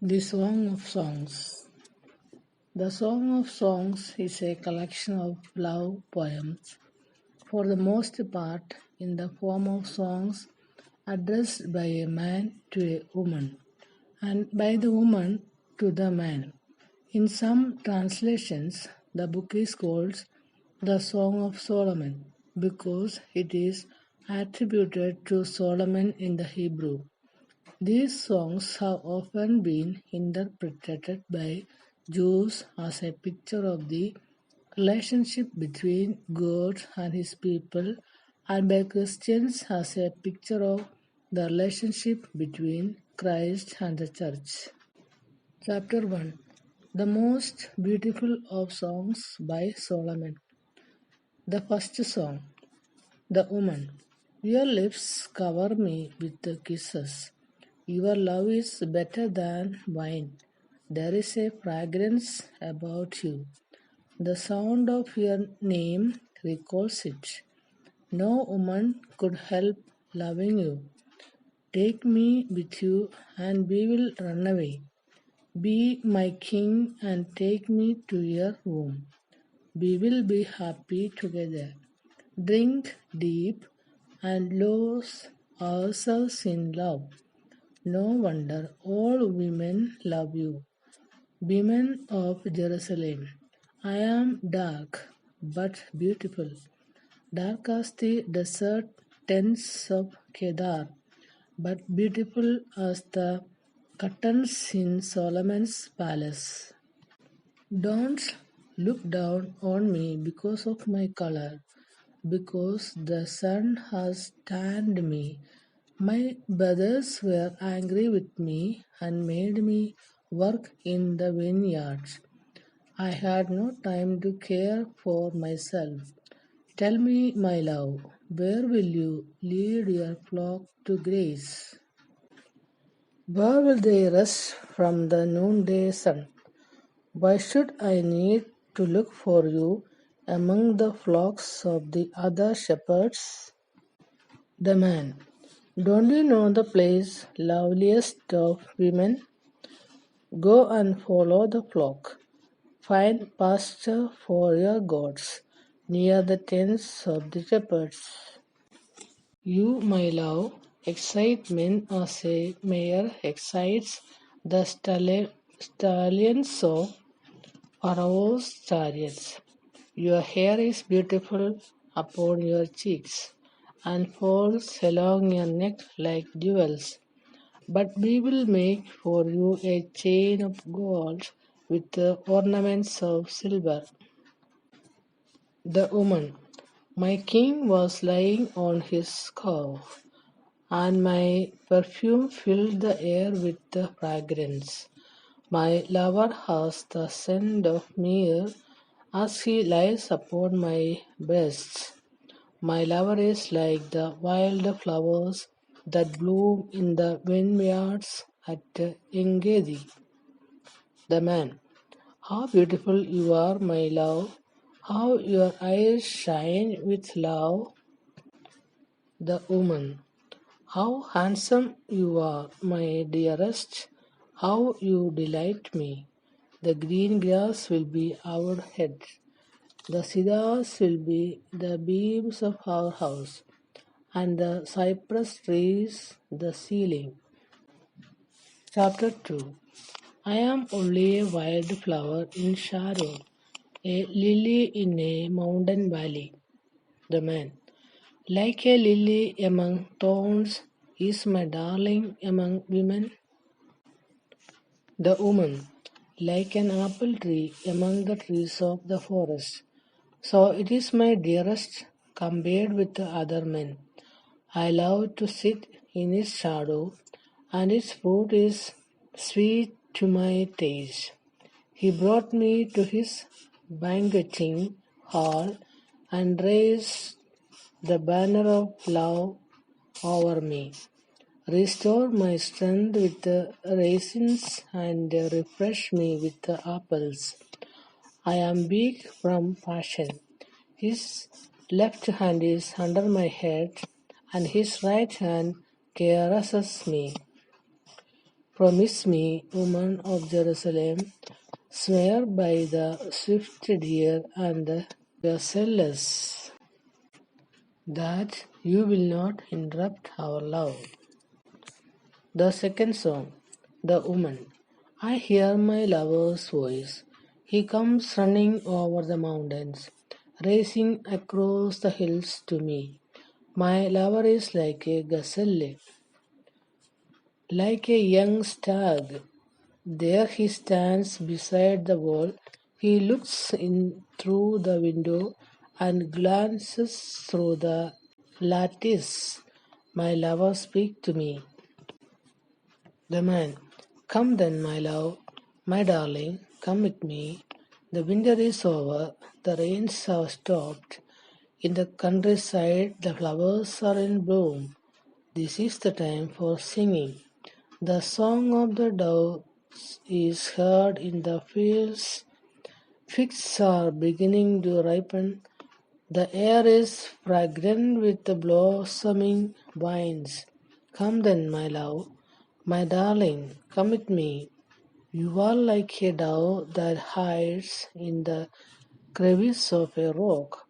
The Song of Songs. The Song of Songs is a collection of love poems, for the most part in the form of songs addressed by a man to a woman, and by the woman to the man. In some translations, the book is called the Song of Solomon because it is attributed to Solomon in the Hebrew. These songs have often been interpreted by Jews as a picture of the relationship between God and his people, and by Christians as a picture of the relationship between Christ and the church. Chapter 1. The most beautiful of songs by Solomon. The first song. The woman. Your lips cover me with kisses. Your love is better than wine. There is a fragrance about you. The sound of your name recalls it. No woman could help loving you. Take me with you and we will run away. Be my king and take me to your womb. We will be happy together. Drink deep and lose ourselves in love. No wonder all women love you. Women of Jerusalem, I am dark but beautiful, dark as the desert tents of Kedar, but beautiful as the curtains in Solomon's palace. Don't look down on me because of my color, because the sun has tanned me. My brothers were angry with me and made me work in the vineyards. I had no time to care for myself. Tell me, my love, where will you lead your flock to graze? Where will they rest from the noonday sun? Why should I need to look for you among the flocks of the other shepherds? The man. Don't you know the place, loveliest of women? Go and follow the flock. Find pasture for your goats near the tents of the shepherds. You, my love, excite men as a mare excites the stallions of Pharaoh's chariots. Your hair is beautiful upon your cheeks and falls along your neck like jewels. But we will make for you a chain of gold with ornaments of silver. The woman. My king was lying on his couch, and my perfume filled the air with the fragrance. My lover has the scent of myrrh as he lies upon my breast. My lover is like the wild flowers that bloom in the vineyards at Engedi. The man. How beautiful you are, my love. How your eyes shine with love. The woman. How handsome you are, my dearest. How you delight me. The green grass will be our head. The cedars will be the beams of our house, and the cypress trees the ceiling. Chapter 2. I am only a wild flower in Sharon, a lily in a mountain valley. The man. Like a lily among thorns is my darling among women. The woman. Like an apple tree among the trees of the forest. So it is my dearest compared with the other men. I love to sit in its shadow, and its fruit is sweet to my taste. He brought me to his banqueting hall and raised the banner of love over me. Restore my strength with the raisins and refresh me with the apples. I am weak from passion. His left hand is under my head, and his right hand caresses me. Promise me, woman of Jerusalem, swear by the swift deer and the gazelles, that you will not interrupt our love. The second song, The Woman. I hear my lover's voice. He comes running over the mountains, racing across the hills to me. My lover is like a gazelle, like a young stag. There he stands beside the wall. He looks in through the window and glances through the lattice. My lover speaks to me. The man, come then, my love, my darling, come with me. The winter is over, the rains have stopped. In the countryside, the flowers are in bloom. This is the time for singing. The song of the dove is heard in the fields. Figs are beginning to ripen. The air is fragrant with the blossoming vines. Come then, my love, my darling, come with me. You are like a dove that hides in the crevice of a rock.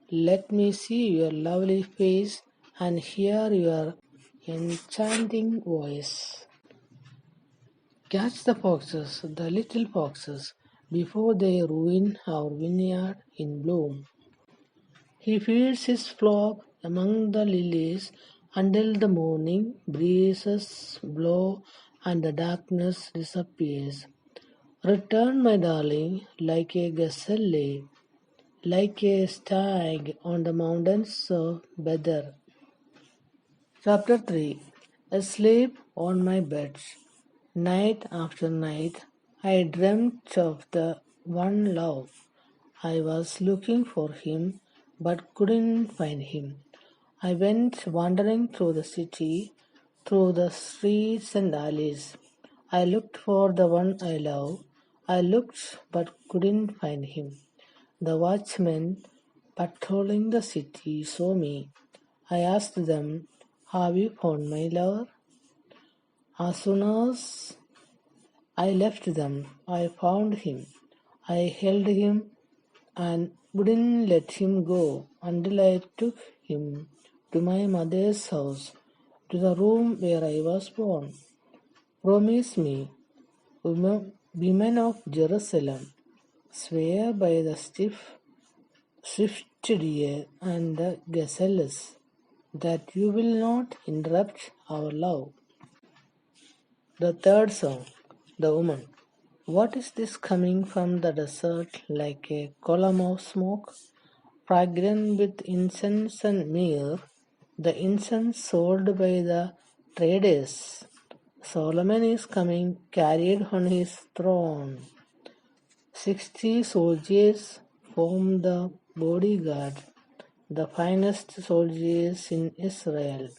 Let me see your lovely face and hear your enchanting voice. Catch the foxes, the little foxes, before they ruin our vineyard in bloom. He feeds his flock among the lilies until the morning breezes blow and the darkness disappears. Return, my darling, like a gazelle, like a stag on the mountains of Bether. Chapter 3. Asleep on my bed. Night after night, I dreamt of the one love. I was looking for him, but couldn't find him. I went wandering through the city, through the streets and alleys. I looked for the one I love. I looked, but couldn't find him. The watchmen patrolling the city saw me. I asked them, have you found my lover? As soon as I left them, I found him. I held him and wouldn't let him go until I took him to my mother's house, to the room where I was born. Promise me, women of Jerusalem, swear by the swift deer and the gazelles, that you will not interrupt our love. The third song, The Woman. What is this coming from the desert like a column of smoke, fragrant with incense and myrrh, the incense sold by the traders? Solomon is coming, carried on his throne. 60 soldiers form the bodyguard, the finest soldiers in Israel.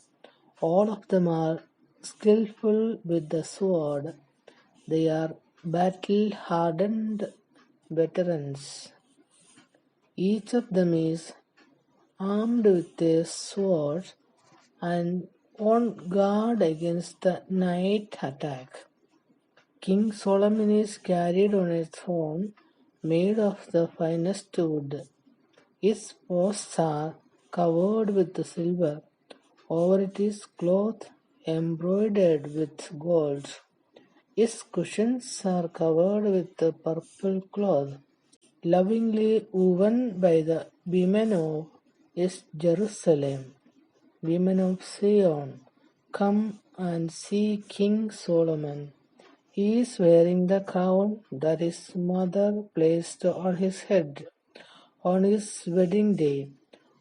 All of them are skillful with the sword. They are battle-hardened veterans. Each of them is armed with a sword and on guard against the night attack. King Solomon is carried on a throne made of the finest wood. His posts are covered with silver. Over it is cloth embroidered with gold. His cushions are covered with purple cloth, lovingly woven by the women of Jerusalem. Women of Zion, come and see King Solomon. He is wearing the crown that his mother placed on his head on his wedding day,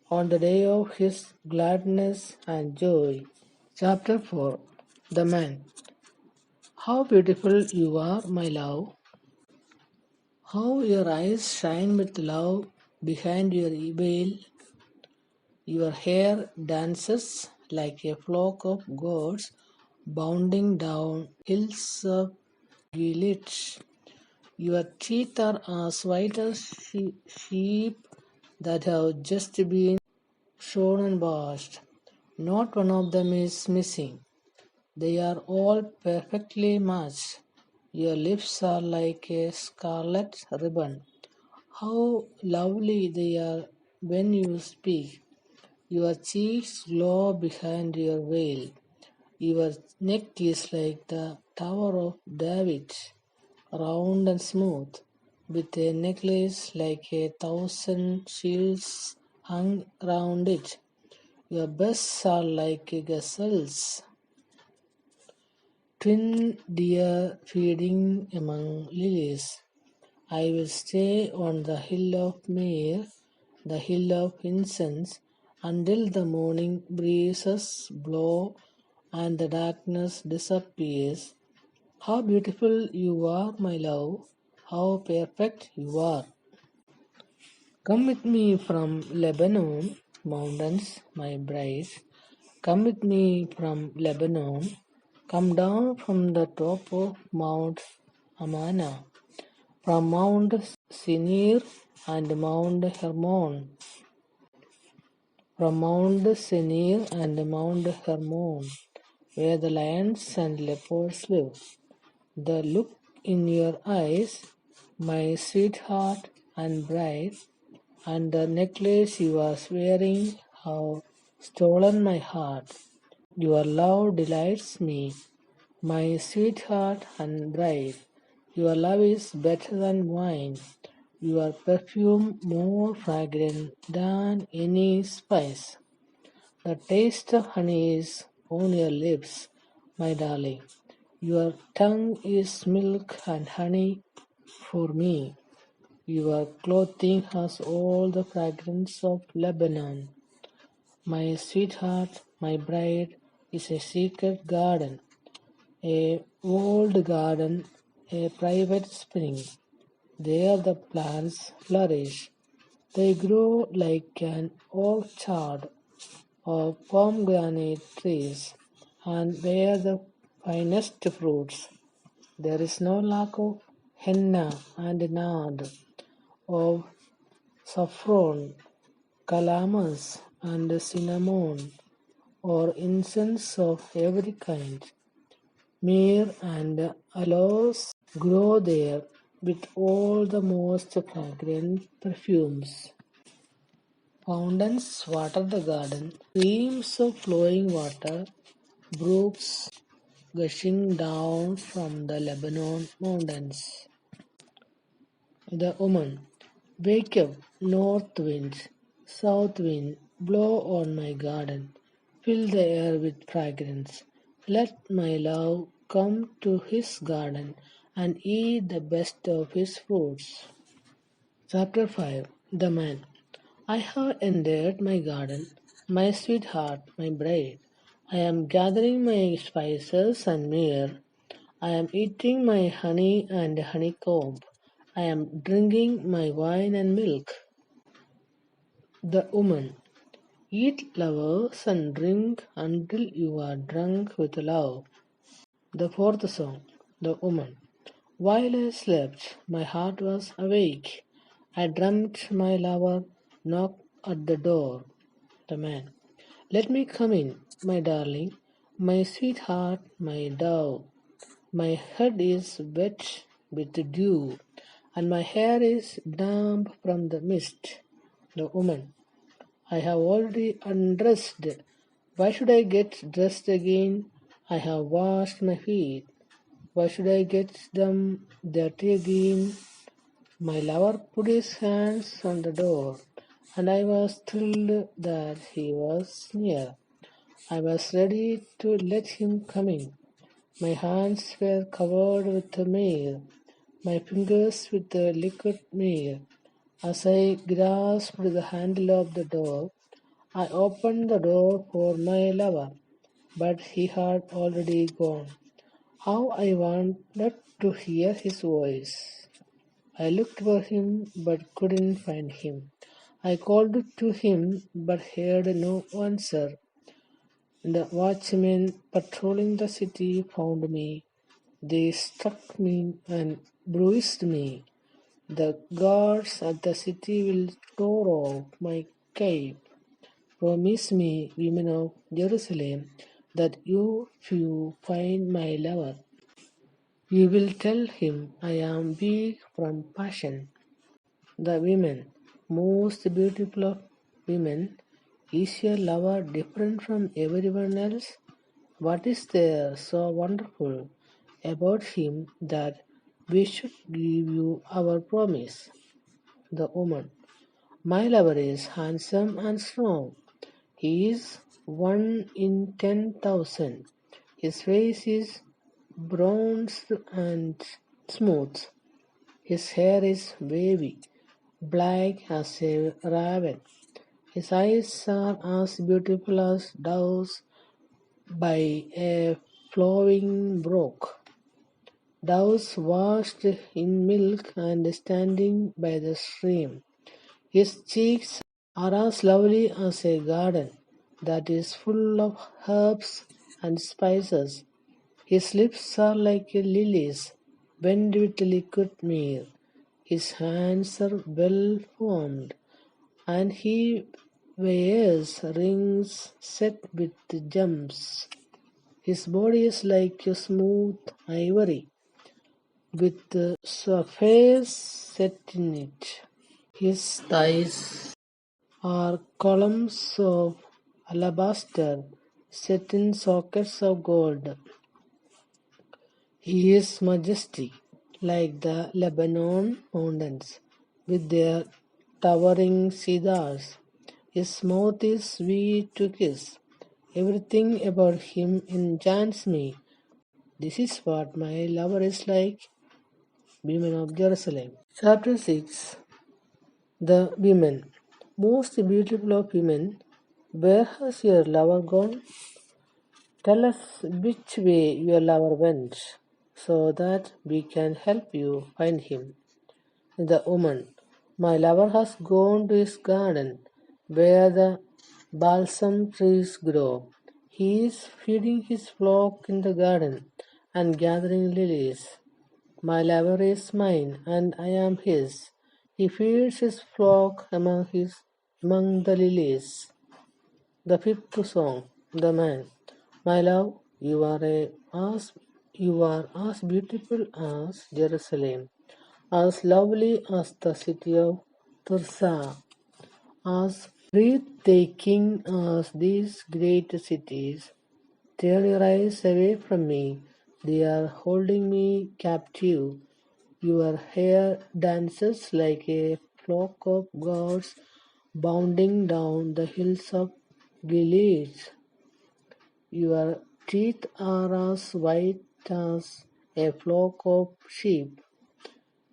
on the day of his gladness and joy. Chapter 4. The Man. How beautiful you are, my love. How your eyes shine with love behind your veil. Your hair dances like a flock of goats bounding down hills of Gilead. Your teeth are as white as sheep that have just been shorn and washed. Not one of them is missing. They are all perfectly matched. Your lips are like a scarlet ribbon. How lovely they are when you speak. Your cheeks glow behind your veil. Your neck is like the Tower of David, round and smooth, with a necklace like 1,000 shields hung round it. Your breasts are like gazelles, twin deer feeding among lilies. I will stay on the hill of myrrh, the hill of incense, until the morning breezes blow and the darkness disappears. How beautiful you are, my love! How perfect you are! Come with me from Lebanon mountains, my bride. Come with me from Lebanon. Come down from the top of Mount Amana, from Mount Sinir and Mount Hermon, from Mount Sinir and Mount Hermon, where the lions and leopards live. The look in your eyes, my sweetheart and bride, and the necklace you are wearing have stolen my heart. Your love delights me, my sweetheart and bride. Your love is better than wine, your perfume more fragrant than any spice. The taste of honey is on your lips, my darling. Your tongue is milk and honey for me. Your clothing has all the fragrance of Lebanon. My sweetheart, my bride, is a secret garden, a walled garden, a private spring. There the plants flourish. They grow like an orchard of pomegranate trees and bear the finest fruits. There is no lack of henna and nard, of saffron, calamus, and cinnamon, or incense of every kind. Myrrh and aloes grow there with all the most fragrant perfumes. Fountains water the garden, streams of flowing water, brooks gushing down from the Lebanon mountains. The woman, wake up, north wind, south wind, blow on my garden, fill the air with fragrance. Let my love come to his garden and eat the best of his fruits. Chapter 5. The Man. I have entered my garden, my sweetheart, my bride. I am gathering my spices and myrrh. I am eating my honey and honeycomb. I am drinking my wine and milk. The woman. Eat, lovers, and drink until you are drunk with love. The fourth song. The woman. While I slept, my heart was awake. I dreamt my lover knocked at the door. The man. Let me come in, my darling, my sweetheart, my dove. My head is wet with dew, and my hair is damp from the mist. The woman. I have already undressed. Why should I get dressed again? I have washed my feet. Why should I get them dirty again? My lover put his hands on the door, and I was thrilled that he was near. I was ready to let him come in. My hands were covered with myrrh, my fingers with the liquid myrrh. As I grasped the handle of the door, I opened the door for my lover, but he had already gone. How I wanted to hear his voice. I looked for him but couldn't find him. I called to him but heard no answer. The watchmen patrolling the city found me. They struck me and bruised me. The guards at the city will tear off my cape. Promise me, women of Jerusalem, that if you find my lover, you will tell him I am weak from passion. The women, most beautiful of women, is your lover different from everyone else? What is there so wonderful about him that we should give you our promise? The woman, my lover is handsome and strong. He is 1 in 10,000. His face is bronzed and smooth. His hair is wavy, black as a raven. His eyes are as beautiful as doves by a flowing brook. Doves washed in milk and standing by the stream. His cheeks are as lovely as a garden that is full of herbs and spices. His lips are like lilies bent with liquid myrrh. His hands are well formed, and he wears rings set with gems. His body is like a smooth ivory, with sapphires set in it. His thighs are columns of alabaster set in sockets of gold. He is majestic, like the Lebanon mountains, with their towering cedars. His mouth is sweet to kiss. Everything about him enchants me. This is what my lover is like. Women of Jerusalem. Chapter 6. The women. Most beautiful of women, where has your lover gone? Tell us which way your lover went, so that we can help you find him. The woman, my lover has gone to his garden, where the balsam trees grow. He is feeding his flock in the garden and gathering lilies. My lover is mine, and I am his. He feeds his flock among the lilies. The fifth song, the man. My love, you are as beautiful as Jerusalem, as lovely as the city of Tirzah, as breathtaking as these great cities. Turn your eyes away from me. They are holding me captive. Your hair dances like a flock of goats bounding down the hills of Gilead. Your teeth are as white as a flock of sheep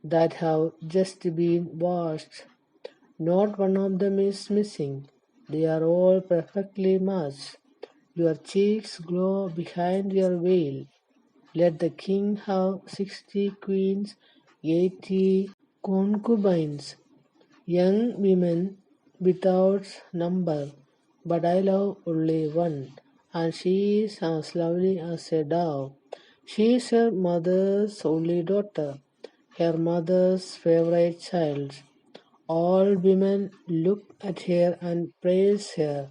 that have just been washed. Not one of them is missing. They are all perfectly matched. Your cheeks glow behind your veil. Let the king have 60 queens, 80 concubines, young women without number, but I love only one, and she is as lovely as a dove. She is her mother's only daughter, her mother's favorite child. All women look at her and praise her.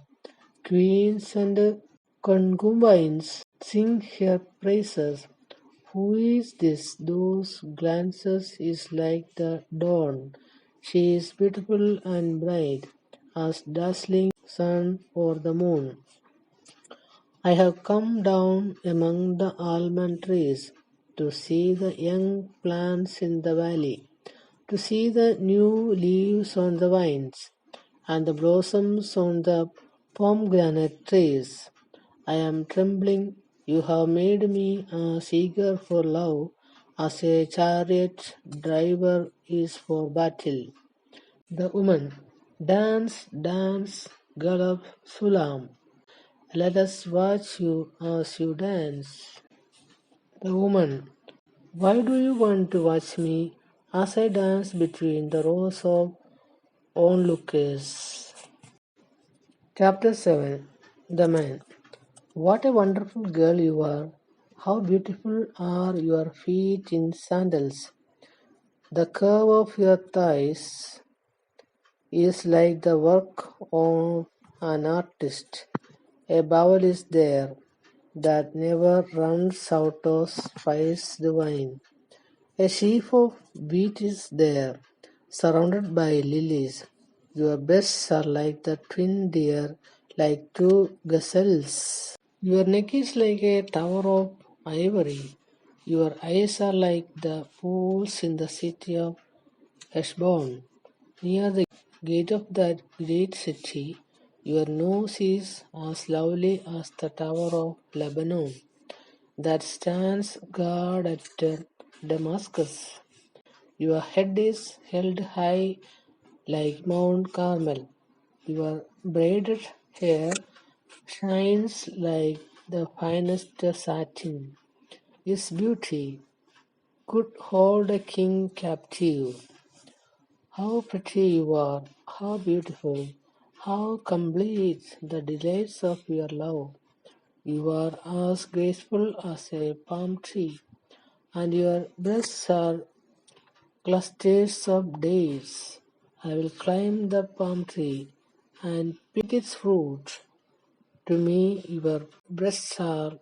Queens and concubines sing her praises. Who is this? Those glances is like the dawn. She is beautiful and bright as dazzling sun or the moon. I have come down among the almond trees to see the young plants in the valley, to see the new leaves on the vines and the blossoms on the pomegranate trees. I am trembling. You have made me as eager for love as a chariot driver is for battle. The woman, dance, dance, gallop, Sulam. Let us watch you as you dance. The woman, why do you want to watch me as I dance between the rows of onlookers? Chapter 7. The man. What a wonderful girl you are! How beautiful are your feet in sandals! The curve of your thighs is like the work of an artist. A bowl is there, that never runs out of spiced wine. A sheaf of wheat is there, surrounded by lilies. Your breasts are like the twin deer, like two gazelles. Your neck is like a tower of ivory. Your eyes are like the pools in the city of Heshbon. Near the gate of that great city, your nose is as lovely as the tower of Lebanon that stands guard at Damascus. Your head is held high like Mount Carmel. Your braided hair shines like the finest satin. Its beauty could hold a king captive. How pretty you are, how beautiful, how complete the delights of your love. You are as graceful as a palm tree, and your breasts are clusters of dates. I will climb the palm tree and pick its fruit. To me, your breasts are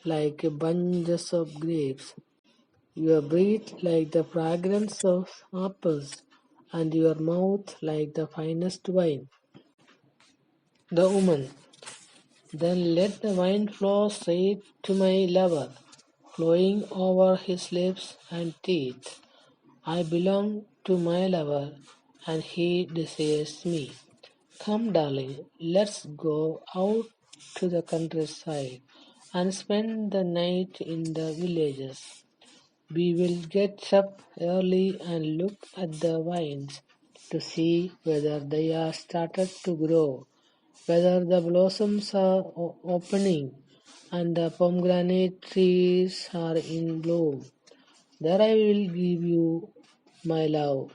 like bunches of grapes, your breath like the fragrance of apples, and your mouth like the finest wine. The woman, then let the wine flow straight to my lover, flowing over his lips and teeth. I belong to my lover, and he desires me. Come, darling, let's go out to the countryside and spend the night in the villages. We will get up early and look at the vines to see whether they are started to grow, whether the blossoms are opening and the pomegranate trees are in bloom. There I will give you my love.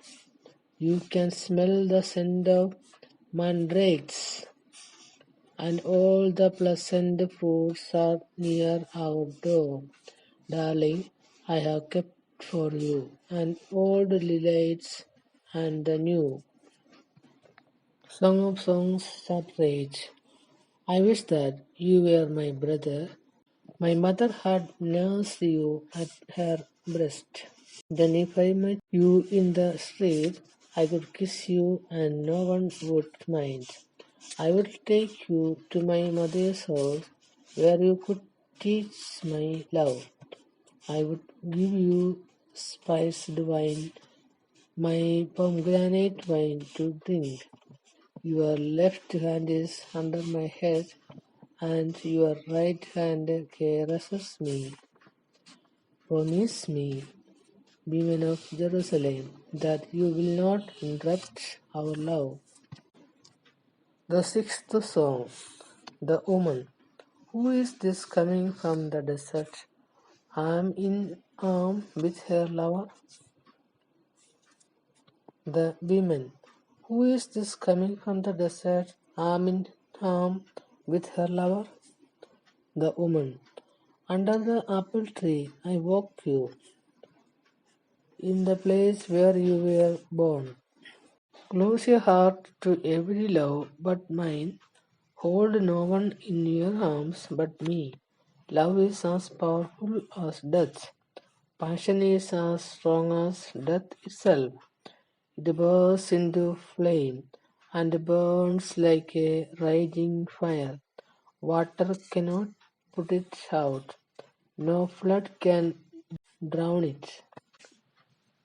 You can smell the scent of mandrakes, and all the pleasant fruits are near our door. Darling, I have kept for you an old delights and the new. Song of Songs, chapter 8. I wish that you were my brother. My mother had nursed you at her breast. Then if I met you in the street, I could kiss you and no one would mind. I would take you to my mother's house where you could teach my love. I would give you spiced wine, my pomegranate wine to drink. Your left hand is under my head, and your right hand caresses me. Promise me, women of Jerusalem, that you will not interrupt our love. The sixth song. The woman. Who is this coming from the desert? Arm in arm with her lover. The women. Who is this coming from the desert? Arm in arm with her lover. The woman. Under the apple tree I woke you, in the place where you were born. Close your heart to every love but mine. Hold no one in your arms but me. Love is as powerful as death. Passion is as strong as death itself. It bursts into flame and burns like a raging fire. Water cannot put it out. No flood can drown it.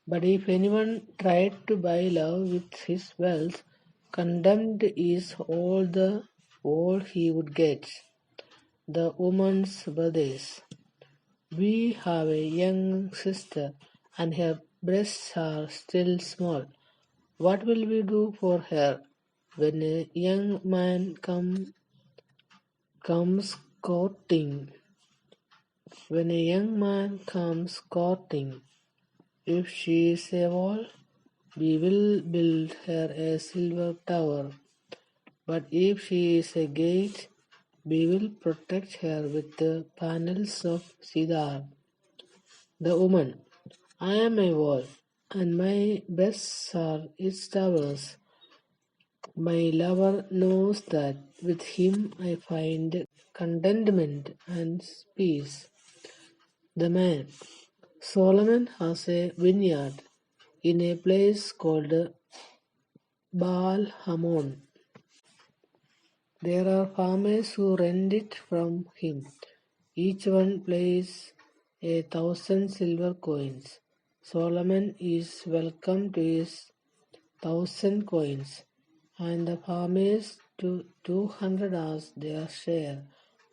But if anyone tried to buy love with his wealth, condemned is all he would get. The woman's brothers. We have a young sister, and her breasts are still small. What will we do for her when a young man comes courting? When a young man comes courting, if she is a wall, we will build her a silver tower. But if she is a gate, we will protect her with the panels of cedar. The woman. I am a wall, and my breasts are its towers. My lover knows that with him I find contentment and peace. The man. Solomon has a vineyard in a place called Baal Hamon. There are farmers who rent it from him. Each one pays 1,000 silver coins. Solomon is welcome to his 1,000 coins, and the farmers to 200 as their share.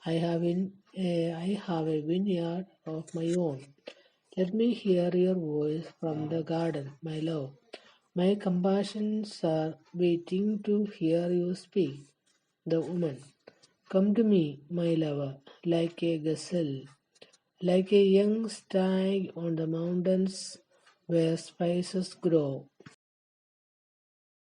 I have a vineyard of my own. Let me hear your voice from the garden, my love. My compassions are waiting to hear you speak. The woman. Come to me, my lover, like a gazelle, like a young stag on the mountains where spices grow.